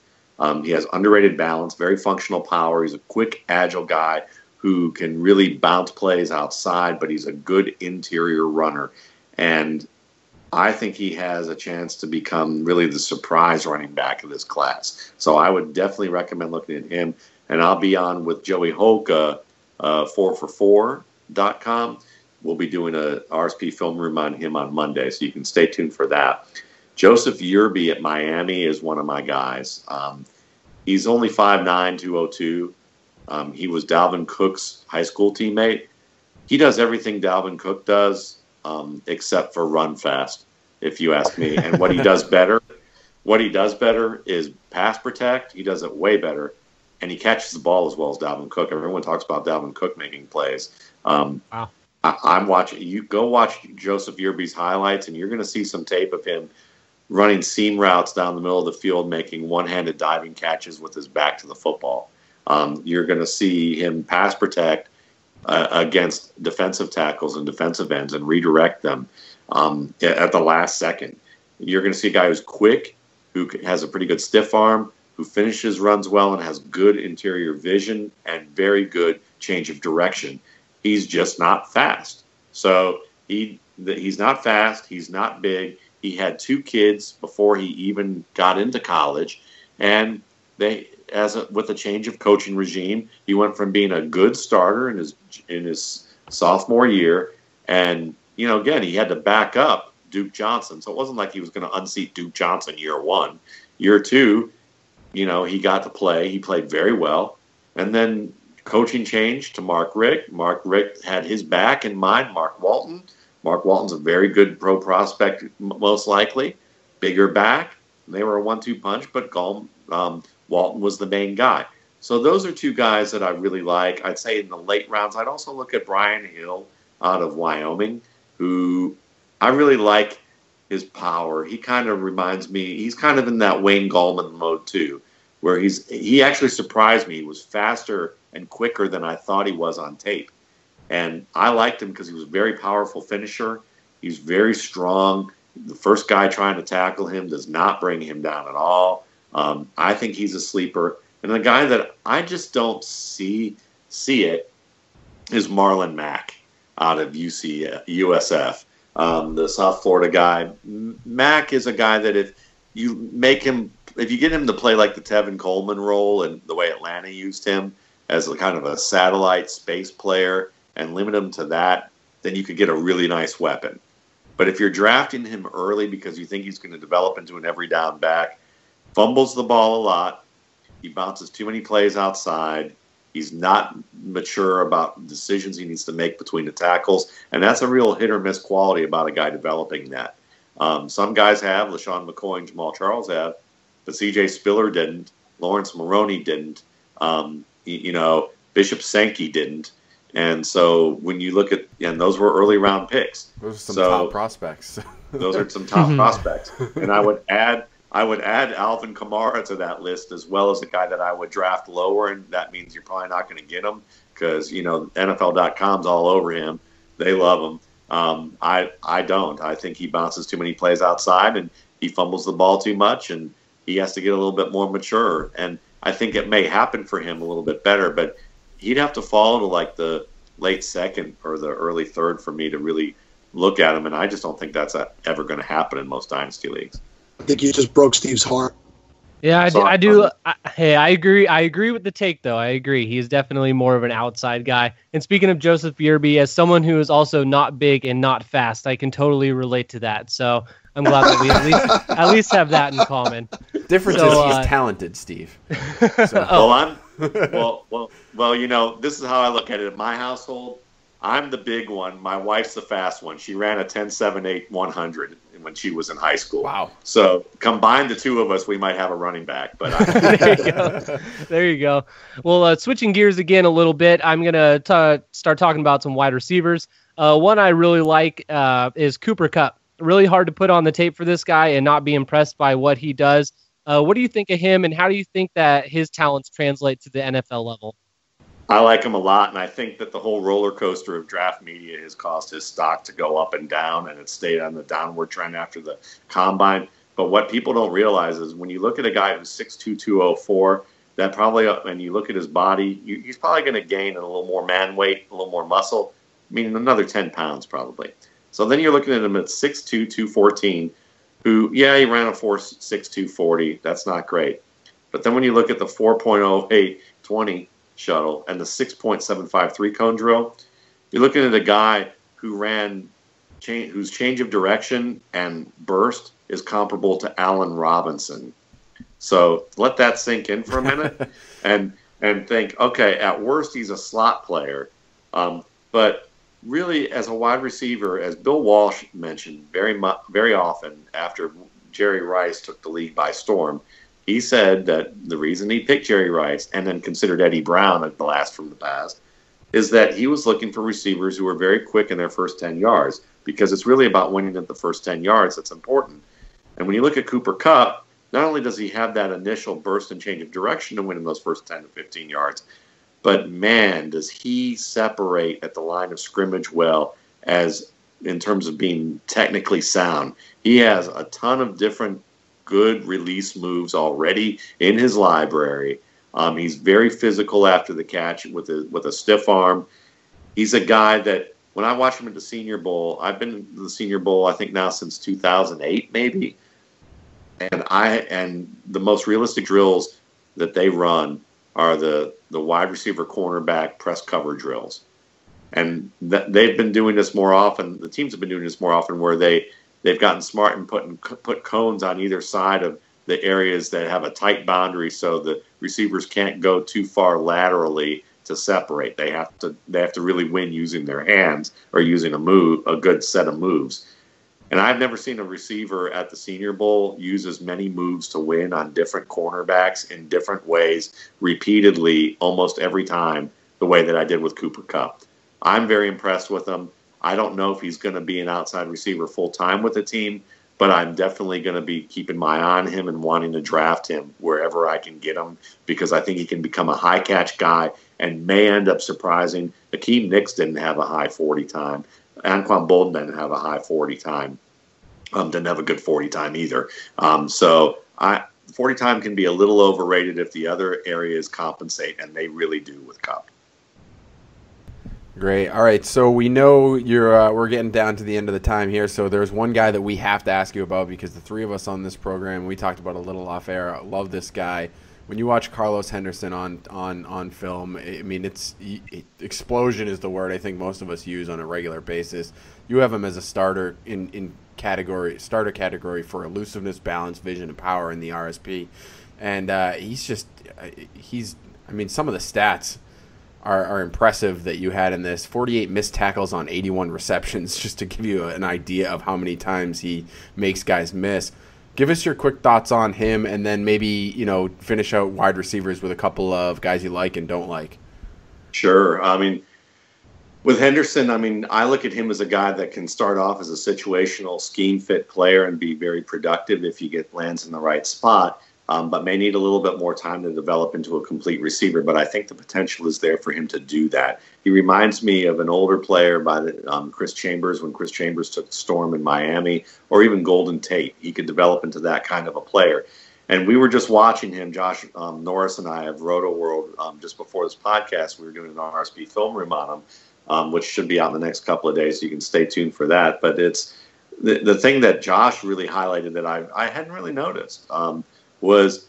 He has underrated balance, very functional power. He's a quick, agile guy who can really bounce plays outside, but he's a good interior runner. And I think he has a chance to become really the surprise running back of this class. So I would definitely recommend looking at him. And I'll be on with Joey Hoka, 4for4.com. We'll be doing a RSP film room on him on Monday, so you can stay tuned for that. Joseph Yerby at Miami is one of my guys. He's only 5'9", 202. He was Dalvin Cook's high school teammate. He does everything Dalvin Cook does, except for run fast, if you ask me. And what he does better is pass protect. He does it way better, and he catches the ball as well as Dalvin Cook. Everyone talks about Dalvin Cook making plays. Wow. I'm watching. You go watch Joseph Yerby's highlights, and you're going to see some tape of him running seam routes down the middle of the field, making one-handed diving catches with his back to the football. You're going to see him pass protect against defensive tackles and defensive ends and redirect them at the last second. You're going to see a guy who's quick, who has a pretty good stiff arm, who finishes runs well and has good interior vision and very good change of direction. He's just not fast. So he's not fast. He's not big. He had 2 kids before he even got into college, and with a change of coaching regime, he went from being a good starter in his sophomore year, and again, he had to back up Duke Johnson. So it wasn't like he was going to unseat Duke Johnson year 1. Year 2, he got to play. He played very well, and then coaching changed to Mark Richt. Mark Richt had his back in mind. Mark Walton. Mark Walton's a very good pro prospect, most likely. Bigger back. They were a 1-2 punch, but Walton was the main guy. So those are 2 guys that I really like. I'd say in the late rounds, I'd also look at Brian Hill out of Wyoming, who I really like his power. He kind of reminds me, he's kind of in that Wayne Gallman mode too, where he actually surprised me. He was faster and quicker than I thought he was on tape. And I liked him because he was a very powerful finisher. He's very strong. The first guy trying to tackle him does not bring him down at all. I think he's a sleeper. And the guy that I just don't see it is Marlon Mack out of USF, the South Florida guy. Mack is a guy that if you get him to play like the Tevin Coleman role and the way Atlanta used him as a kind of a satellite space player and limit him to that, then you could get a really nice weapon. But if you're drafting him early because you think he's going to develop into an every down back, fumbles the ball a lot, he bounces too many plays outside, he's not mature about decisions he needs to make between the tackles, and that's a real hit or miss quality about a guy developing that. Some guys have, LaShawn McCoy and Jamaal Charles have, but C.J. Spiller didn't, Lawrence Maroney didn't, Bishop Sankey didn't. And so when you look at, and those were early round picks. Those are some top prospects. Those are some top prospects. And I would add Alvin Kamara to that list, as well as a guy that I would draft lower, and that means you're probably not going to get him because NFL.com's all over him. They love him. I don't. I think he bounces too many plays outside, and he fumbles the ball too much, and he has to get a little bit more mature. And I think it may happen for him a little bit better, but he'd have to fall to like the late second or the early third for me to really look at him, and I just don't think that's ever going to happen in most dynasty leagues. I think you just broke Steve's heart. Yeah, So I do. I agree. I agree with the take, though. I agree. He's definitely more of an outside guy. And speaking of Joseph Yerby, as someone who is also not big and not fast, I can totally relate to that. So I'm glad that we at least have that in common. Difference is he's talented, Steve. So. Well, you know, this is how I look at it. In my household, I'm the big one. My wife's the fast one. She ran a 10.78 100 when she was in high school. Wow. So combine the two of us, we might have a running back. But there you go. There you go. Well, switching gears again a little bit, I'm going to start talking about some wide receivers. One I really like is Cooper Kupp. Really hard to put on the tape for this guy and not be impressed by what he does. What do you think of him, and how do you think that his talents translate to the NFL level? I like him a lot, and I think that the whole roller coaster of draft media has caused his stock to go up and down, and it stayed on the downward trend after the combine. But what people don't realize is when you look at a guy who's 6'2", 204, that probably, and you look at his body, he's probably going to gain a little more man weight, a little more muscle, meaning another 10 pounds probably. So then you're looking at him at 6'2", 214, who, yeah, he ran a 4.62 40. That's not great. But then when you look at the 4.08 20 shuttle and the 6.75 3-cone drill, you're looking at a guy who whose change of direction and burst is comparable to Allen Robinson. So let that sink in for a minute and think, okay, at worst he's a slot player, but really as a wide receiver, as Bill Walsh mentioned very often after Jerry Rice took the league by storm, he said that the reason he picked Jerry Rice and then considered Eddie Brown a blast from the past is that he was looking for receivers who were very quick in their first 10 yards, because it's really about winning at the first 10 yards that's important. And when you look at Cooper Kupp, not only does he have that initial burst and change of direction to win in those first 10 to 15 yards, but man, does he separate at the line of scrimmage well as in terms of being technically sound. He has a ton of different good release moves already in his library. He's very physical after the catch with a stiff arm. He's a guy that when I watch him at the Senior Bowl, I've been to the Senior Bowl I think now since 2008 maybe, and the most realistic drills that they run are the wide receiver cornerback press cover drills, and they've been doing this more often. The teams have been doing this more often where they've gotten smart and put cones on either side of the areas that have a tight boundary, so the receivers can't go too far laterally to separate. They have to really win using their hands or using a good set of moves. And I've never seen a receiver at the Senior Bowl use as many moves to win on different cornerbacks in different ways repeatedly almost every time the way that I did with Cooper Kupp. I'm very impressed with him. I don't know if he's going to be an outside receiver full-time with the team, but I'm definitely going to be keeping my eye on him and wanting to draft him wherever I can get him, because I think he can become a high-catch guy and may end up surprising. Akeem Nicks didn't have a high 40 time. Anquan Bolden didn't have a high 40 time. Didn't have a good 40 time either. So 40 time can be a little overrated if the other areas compensate, and they really do with Kupp. Great. All right, so we know we're getting down to the end of the time here, so there's one guy that we have to ask you about, because the three of us on this program, we talked about a little off air, love this guy. When you watch Carlos Henderson on film, I mean, explosion is the word I think most of us use on a regular basis. You have him as a starter in starter category for elusiveness, balance, vision, and power in the RSP, and I mean, some of the stats are impressive that you had in this. 48 missed tackles on 81 receptions, just to give you an idea of how many times he makes guys miss. Give us your quick thoughts on him, and then maybe, finish out wide receivers with a couple of guys you like and don't like. Sure. I mean, with Henderson, I look at him as a guy that can start off as a situational scheme fit player and be very productive if he lands in the right spot. But may need a little bit more time to develop into a complete receiver. But I think the potential is there for him to do that. He reminds me of an older player by Chris Chambers, when Chris Chambers took the Storm in Miami, or even Golden Tate. He could develop into that kind of a player. And we were just watching him, Josh Norris and I of Roto World, just before this podcast. We were doing an RSP film room on him, which should be out in the next couple of days, so you can stay tuned for that. But it's the thing that Josh really highlighted that I hadn't really noticed. Was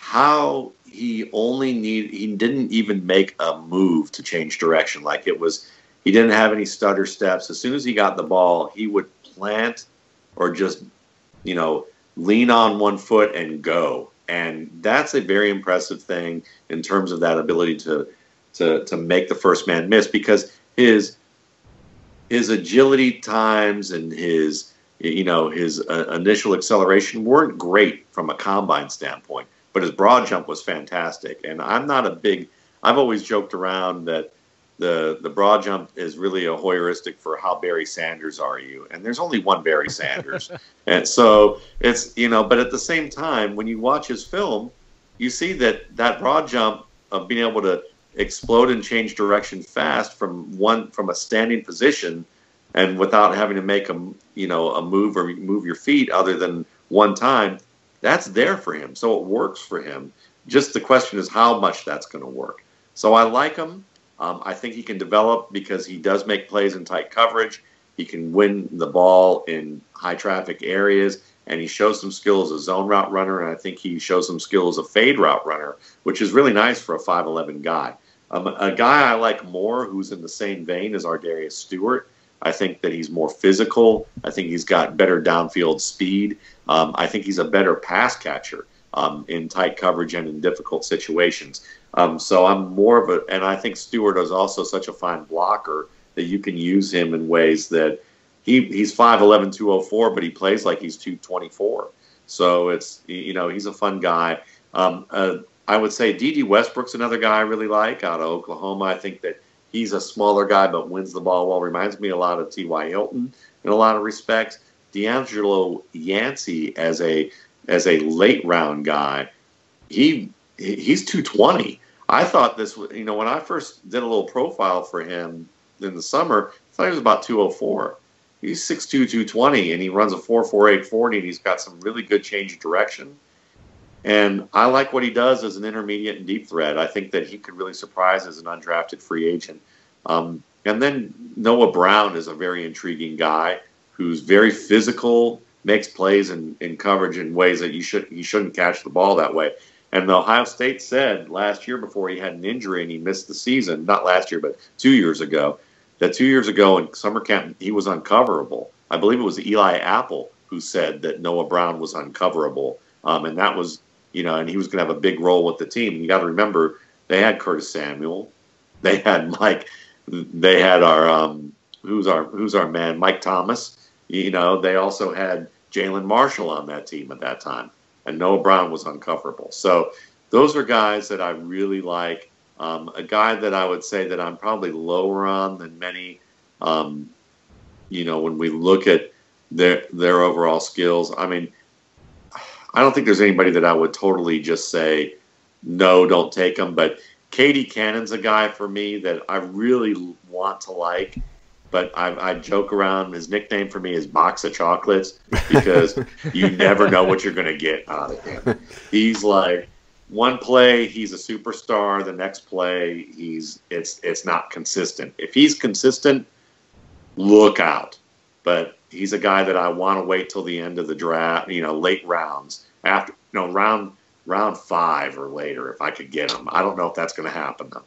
how he didn't even make a move to change direction. Like he didn't have any stutter steps. As soon as he got the ball, he would plant or just, lean on one foot and go. And that's a very impressive thing in terms of that ability to make the first man miss, because his agility times and his initial acceleration weren't great from a combine standpoint, but his broad jump was fantastic. And I've always joked around that the broad jump is really a heuristic for how Barry Sanders are you. And there's only one Barry Sanders. And so it's, but at the same time, when you watch his film, you see that broad jump of being able to explode and change direction fast from a standing position and without having to make a move or move your feet other than one time, that's there for him. So it works for him. Just the question is how much that's going to work. So I like him. I think he can develop because he does make plays in tight coverage. He can win the ball in high traffic areas, and he shows some skill as a zone route runner, and I think he shows some skill as a fade route runner, which is really nice for a 5'11" guy. A guy I like more who's in the same vein as Ardarius Stewart. I think that he's more physical. I think he's got better downfield speed. I think he's a better pass catcher in tight coverage and in difficult situations. So I'm more and I think Stewart is also such a fine blocker that you can use him in ways that he's 5'11", 204, but he plays like he's 224. So it's, he's a fun guy. I would say D.D. Westbrook's another guy I really like out of Oklahoma. I think that he's a smaller guy but wins the ball well. Reminds me a lot of T.Y. Hilton in a lot of respects. D'Angelo Yancey as a late round guy, he's 220. I thought this was, when I first did a little profile for him in the summer, I thought he was about 204. He's 6'2", 220, and he runs a 4.48 40, and he's got some really good change of direction. And I like what he does as an intermediate and deep threat. I think that he could really surprise as an undrafted free agent. And then Noah Brown is a very intriguing guy who's very physical, makes plays in coverage in ways that he shouldn't catch the ball that way. And Ohio State said last year before he had an injury and he missed the season, not last year, but 2 years ago, that 2 years ago in summer camp, he was uncoverable. I believe it was Eli Apple who said that Noah Brown was uncoverable. And that was, and he was going to have a big role with the team. You got to remember, they had Curtis Samuel. They had Mike. They had our, who's our man, Mike Thomas. They also had Jalen Marshall on that team at that time. And Noah Brown was uncoverable. So those are guys that I really like. A guy that I would say that I'm probably lower on than many, when we look at their overall skills. I mean, I don't think there's anybody that I would totally just say, no, don't take him. But Katie Cannon's a guy for me that I really want to like. But I joke around. His nickname for me is Box of Chocolates because you never know what you're going to get out of him. He's like, one play, he's a superstar. The next play, it's not consistent. If he's consistent, look out. But he's a guy that I want to wait till the end of the draft, late rounds, after round 5 or later if I could get him. I don't know if that's going to happen though.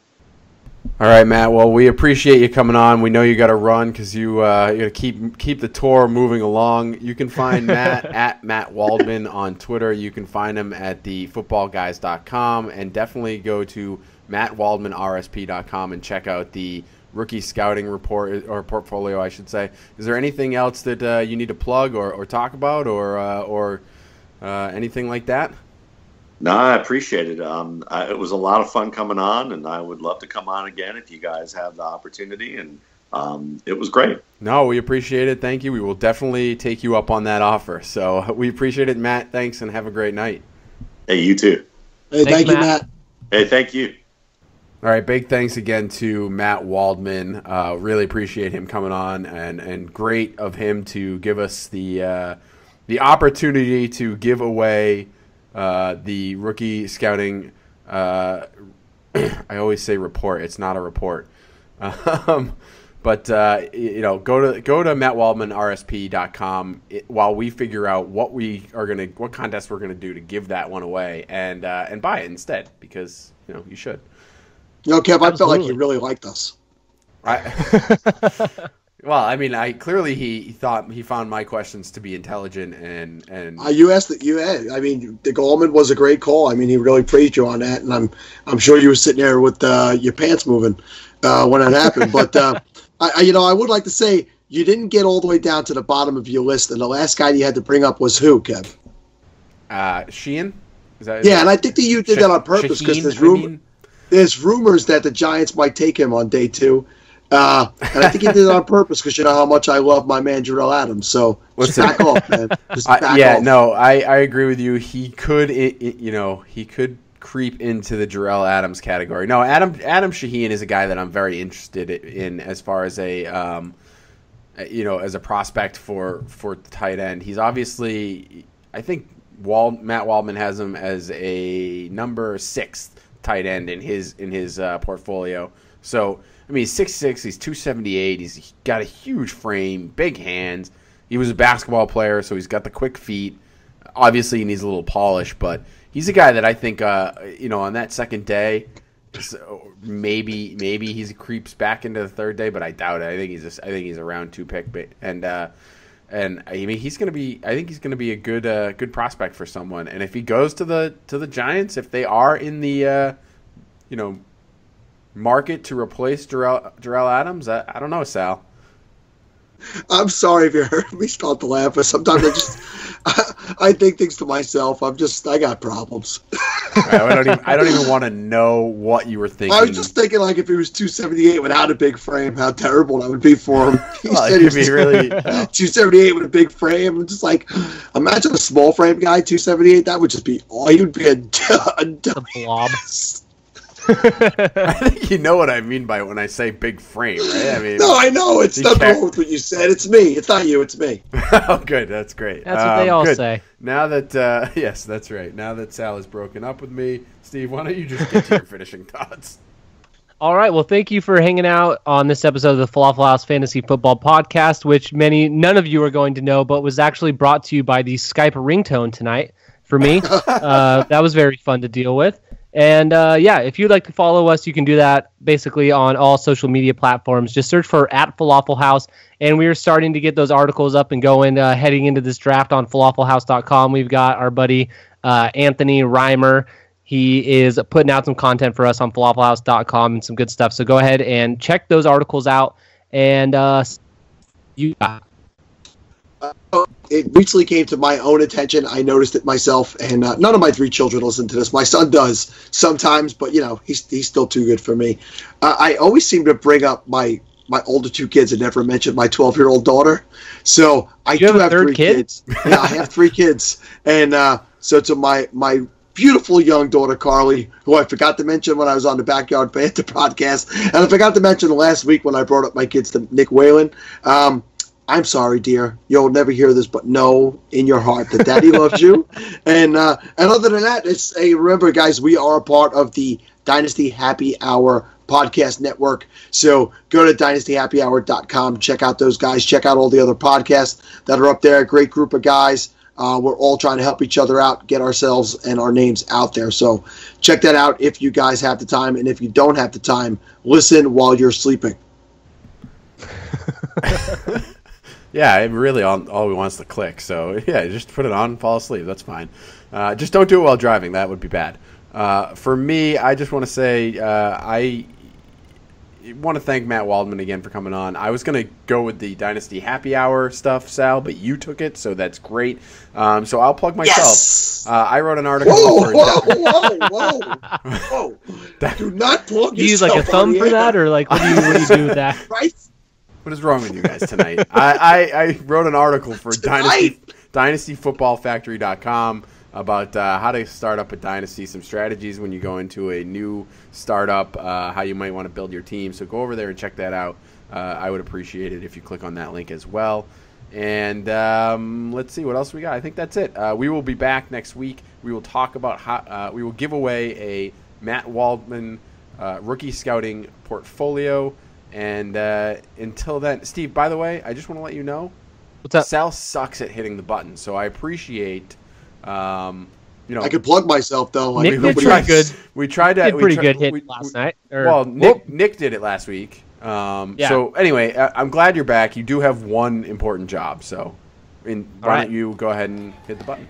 All right, Matt. Well, we appreciate you coming on. We know you got to run because you got to keep the tour moving along. You can find Matt at Matt Waldman on Twitter. You can find him at thefootballguys.com, and definitely go to mattwaldmanrsp.com and check out the rookie scouting report or portfolio, I should say. Is there anything else that you need to plug or talk about or anything like that? No, I appreciate it. It was a lot of fun coming on, and I would love to come on again if you guys have the opportunity, and it was great. No, we appreciate it. Thank you. We will definitely take you up on that offer. So we appreciate it, Matt. Thanks, and have a great night. Hey, you too. Hey, thank you, Matt. Hey, thank you. All right, big thanks again to Matt Waldman. Really appreciate him coming on, and great of him to give us the opportunity to give away the rookie scouting, I always say report. It's not a report. But But go to mattwaldmanrsp.com while we figure out what contest we're gonna do to give that one away, and buy it instead, because you should. Kev, I felt like he really liked us. Well, I mean, clearly he thought he found my questions to be intelligent and you asked that you had. I mean, the Goldman was a great call. I mean, he really praised you on that, and I'm sure you were sitting there with your pants moving when it happened. But I would like to say you didn't get all the way down to the bottom of your list, and the last guy you had to bring up was who, Kev? Sheehan. And I think that you did that on purpose because there's rumors that the Giants might take him on day 2. And I think he did it on purpose because you know how much I love my man Jamaal Adams. So just back off, man. Just back off. No, I agree with you. He could, he could creep into the Jamaal Adams category. No, Adam Shaheen is a guy that I'm very interested in as far as as a prospect for the tight end. He's obviously, I think Matt Waldman has him as a number 6 tight end in his portfolio. So. I mean, he's 6'6", he's 278, he's got a huge frame, big hands. He was a basketball player, so he's got the quick feet. Obviously, he needs a little polish, but he's a guy that I think, on that second day, maybe he creeps back into the third day, but I doubt it. I think he's a round 2 pick, and I mean he's going to be. I think he's going to be a good prospect for someone. And if he goes to the Giants, if they are in the market to replace Jamaal Adams, I don't know, Sal. I'm sorry if you heard me start to laugh, but sometimes I think things to myself. I got problems. I don't even want to know what you were thinking. I was just thinking, like, if he was 278 without a big frame, how terrible that would be for him. He said he was really 278 with a big frame. I'm just like, imagine a small frame guy, 278. That would just be all. He would be a blob. I think you know what I mean by when I say big frame, right? I mean, no, I know it's nothing wrong with what you said. It's me. It's not you. It's me. Oh, good. That's great. That's what they all say. Now that yes, that's right. Now that Sal has broken up with me, Steve, why don't you just get to your finishing thoughts? All right. Well, thank you for hanging out on this episode of the Falafel House Fantasy Football Podcast, which none of you are going to know, but was actually brought to you by the Skype ringtone tonight for me. That was very fun to deal with. And if you'd like to follow us, you can do that basically on all social media platforms. Just search for @Falafel House. And we are starting to get those articles up and going, heading into this draft on falafelhouse.com. We've got our buddy Anthony Reimer. He is putting out some content for us on falafelhouse.com and some good stuff. So go ahead and check those articles out. And it recently came to my own attention. I noticed it myself, and none of my 3 children listen to this. My son does sometimes, but he's still too good for me. I always seem to bring up my older 2 kids and never mention my 12-year-old daughter. So I do have 3 kids. Yeah, I have 3 kids, and so to my beautiful young daughter Carly, who I forgot to mention when I was on the Backyard Banter podcast, and I forgot to mention last week when I brought up my kids to Nick Whalen. I'm sorry, dear. You'll never hear this, but know in your heart that Daddy loves you. And other than that, remember, guys, we are a part of the Dynasty Happy Hour podcast network. So go to dynastyhappyhour.com. Check out those guys. Check out all the other podcasts that are up there. A great group of guys. We're all trying to help each other out, get ourselves and our names out there. So check that out if you guys have the time. And if you don't have the time, listen while you're sleeping. Yeah, it really all we want is to click. So, yeah, just put it on and fall asleep. That's fine. Just don't do it while driving. That would be bad. For me, I just want to say I want to thank Matt Waldman again for coming on. I was going to go with the Dynasty Happy Hour stuff, Sal, but you took it, so that's great. So I'll plug myself. Yes! I wrote an article. Whoa. Do not plug Do you use like a thumb for that, or like what do you do with that? Right? What is wrong with you guys tonight? I wrote an article for DynastyFootballFactory.com about how to start up a dynasty, some strategies when you go into a new startup, how you might want to build your team. So go over there and check that out. I would appreciate it if you click on that link as well. And let's see what else we got. I think that's it. We will be back next week. We will talk about how we will give away a Matt Waldman rookie scouting portfolio. And until then, Steve, by the way, I just want to let you know, What's up? Sal sucks at hitting the button, so I appreciate, I could plug myself though. Nick we did tried, pretty good. We tried to Did pretty good hit last night. Nick did it last week. Yeah. So anyway, I'm glad you're back. You do have one important job, so why don't you go ahead and hit the button?